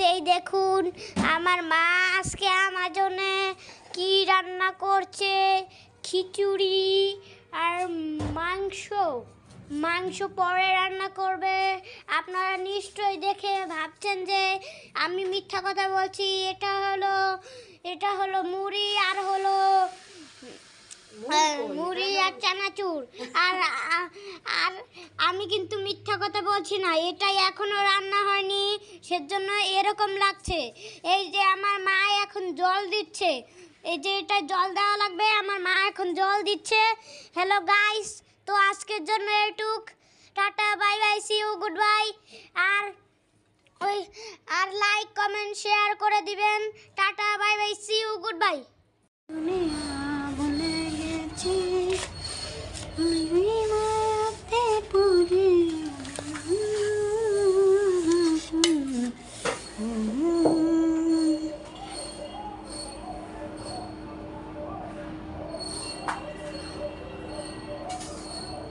এই দেখুন আমার মা আজকে আমার জন্য কি রান্না করছে, খিচুড়ি আর মাংস পরে রান্না করবে। আপনারা নিশ্চয়ই দেখে ভাবছেন যে আমি মিথ্যা কথা বলছি। এটা হলো মুড়ি আর মুড়ি আর চানাচুর। আর আর আমি কিন্তু মিথ্যা কথা বলছি না, এটাই এখনো রান্না হয়নি, সেজন্য এরকম লাগছে। এই যে আমার মা এখন জল দিচ্ছে, এই যে এটা জল দেওয়া লাগবে, আমার মা এখন জল দিচ্ছে। হ্যালো গাইস, তো আজকের জন্য এটুক। Tata, bye bye, see you, goodbye. আর লাইক কমেন্ট শেয়ার করে দিবেন। Tata, bye bye, see you, goodbye. Mm-hmm.